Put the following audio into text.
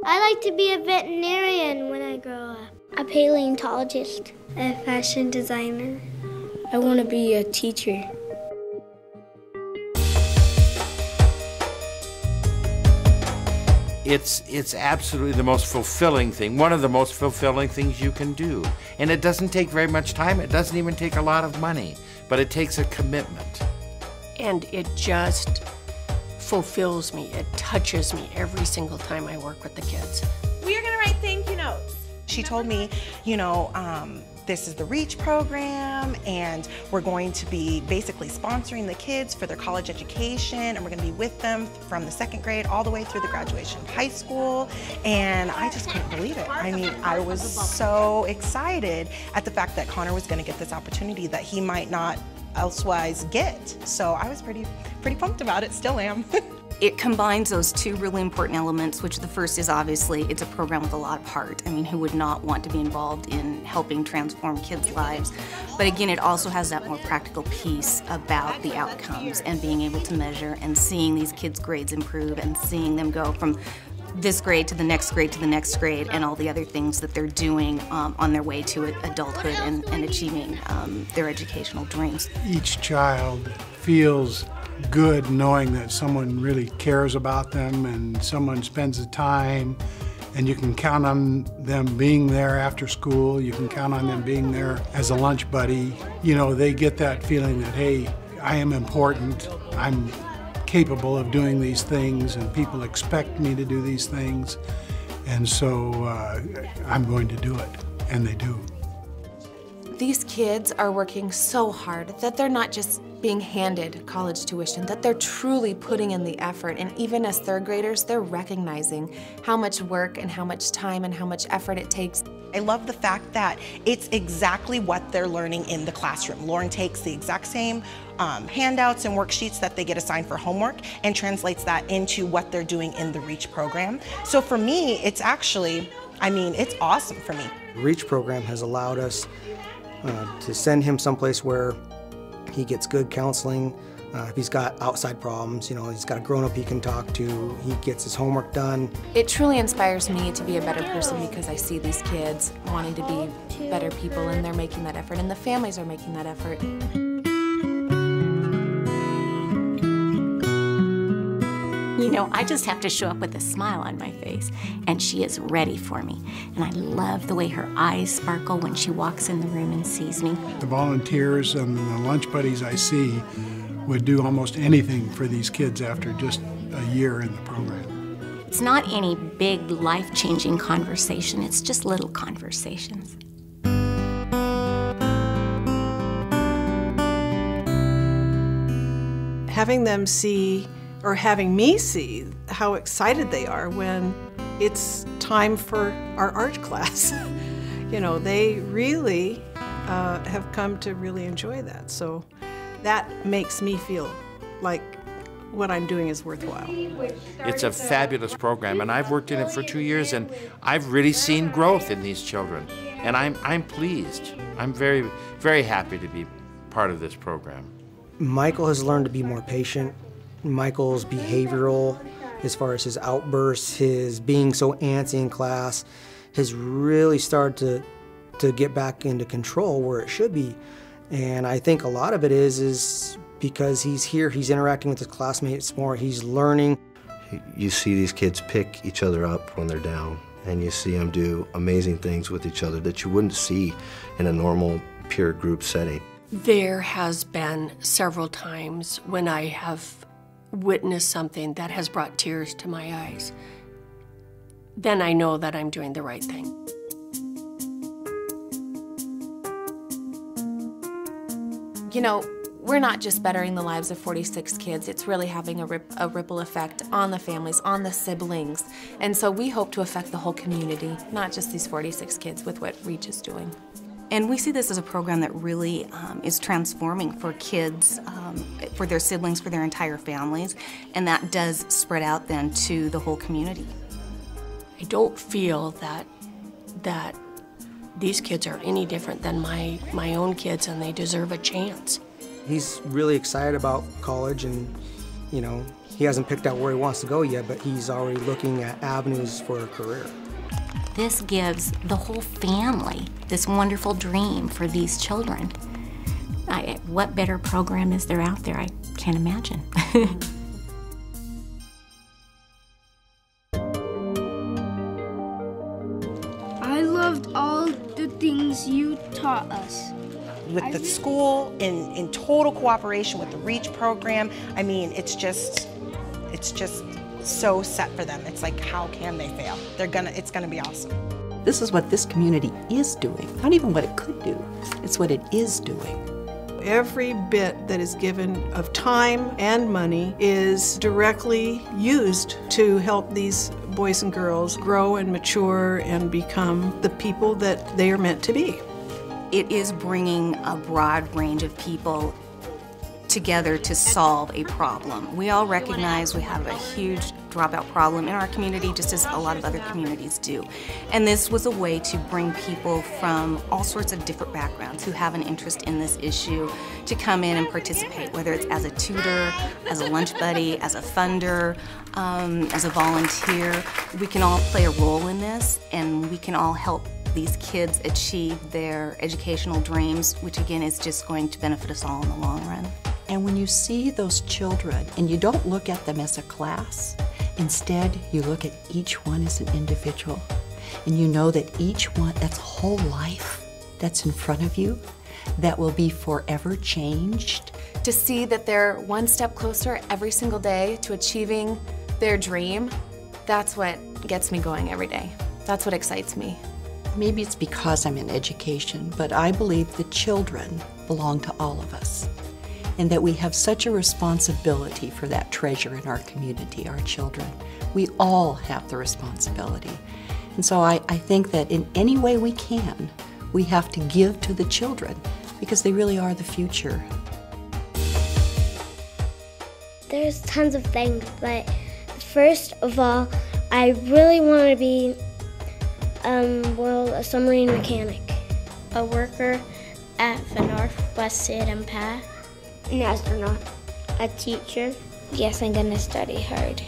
I like to be a veterinarian when I grow up. A paleontologist. A fashion designer. I want to be a teacher. It's absolutely the most fulfilling thing, one of the most fulfilling things you can do. And it doesn't take very much time, it doesn't even take a lot of money, but it takes a commitment. And it just fulfills me, it touches me every single time I work with the kids. We are gonna write thank you notes. She told me, this is the REACH program, and we're going to be basically sponsoring the kids for their college education, and we're gonna be with them from the 2nd grade all the way through the graduation of high school, and I just couldn't believe it. I mean, I was so excited at the fact that Connor was gonna get this opportunity that he might not elsewise get. So I was pretty pumped about it, still am. It combines those two really important elements, which the first is obviously it's a program with a lot of heart. I mean, who would not want to be involved in helping transform kids' lives? But again, it also has that more practical piece about the outcomes and being able to measure and seeing these kids' grades improve and seeing them go from this grade to the next grade to the next grade and all the other things that they're doing on their way to adulthood and achieving their educational dreams. Each child feels good knowing that someone really cares about them and someone spends the time, and you can count on them being there after school. You can count on them being there as a lunch buddy. You know, they get that feeling that, hey, I am important, I'm capable of doing these things, and people expect me to do these things, and so I'm going to do it, and they do. These kids are working so hard that they're not just being handed college tuition, that they're truly putting in the effort. And even as 3rd graders, they're recognizing how much work and how much time and how much effort it takes. I love the fact that it's exactly what they're learning in the classroom. Lauren takes the exact same handouts and worksheets that they get assigned for homework and translates that into what they're doing in the REACH program. So for me, it's actually, it's awesome for me. The REACH program has allowed us to send him someplace where he gets good counseling. If he's got outside problems, he's got a grown-up he can talk to, he gets his homework done. It truly inspires me to be a better person because I see these kids wanting to be better people, and they're making that effort, and the families are making that effort. I just have to show up with a smile on my face, and she is ready for me. And I love the way her eyes sparkle when she walks in the room and sees me. The volunteers and the lunch buddies I see would do almost anything for these kids after just a year in the program. It's not any big life-changing conversation, it's just little conversations. Having them see, or having me see, how excited they are when it's time for our art class. They really have come to really enjoy that. So that makes me feel like what I'm doing is worthwhile. It's a fabulous program, and I've worked in it for 2 years, and I've really seen growth in these children. And I'm pleased. I'm very, very happy to be part of this program. Michael has learned to be more patient. Michael's behavioral, as far as his outbursts, his being so antsy in class, has really started to get back into control where it should be. And I think a lot of it is because he's here, he's interacting with his classmates more, he's learning. You see these kids pick each other up when they're down, and you see them do amazing things with each other that you wouldn't see in a normal peer group setting. There has been several times when I have witnessed something that has brought tears to my eyes. Then I know that I'm doing the right thing. We're not just bettering the lives of 46 kids, it's really having a ripple effect on the families, on the siblings. And so we hope to affect the whole community, not just these 46 kids with what REACH is doing. And we see this as a program that really is transforming for kids, for their siblings, for their entire families, and that does spread out then to the whole community. I don't feel that these kids are any different than my own kids, and they deserve a chance. He's really excited about college, and You know, he hasn't picked out where he wants to go yet, but he's already looking at avenues for a career. This gives the whole family this wonderful dream for these children. What better program is there out there? I can't imagine. I loved all the things you taught us. With the school in total cooperation with the REACH program, I mean, it's just so set for them. It's like, how can they fail? It's gonna be awesome. This is what this community is doing. Not even what it could do, it's what it is doing. Every bit that is given of time and money is directly used to help these boys and girls grow and mature and become the people that they are meant to be. It is bringing a broad range of people together to solve a problem. We all recognize we have a huge dropout problem in our community, just as a lot of other communities do. And this was a way to bring people from all sorts of different backgrounds who have an interest in this issue to come in and participate, whether it's as a tutor, as a lunch buddy, as a funder, as a volunteer. We can all play a role in this, and we can all help these kids achieve their educational dreams, which again is just going to benefit us all in the long run. And when you see those children and you don't look at them as a class, instead you look at each one as an individual, and you know that each one, that's a whole life that's in front of you that will be forever changed. To see that they're one step closer every single day to achieving their dream, that's what gets me going every day. That's what excites me. Maybe it's because I'm in education, but I believe the children belong to all of us, and that we have such a responsibility for that treasure in our community, our children. We all have the responsibility. And so I think that in any way we can, we have to give to the children, because they really are the future. There's tons of things, but first of all, I really want to be a submarine mechanic, a worker at the Northwest Path, an astronaut, a teacher. Yes, I'm gonna study hard.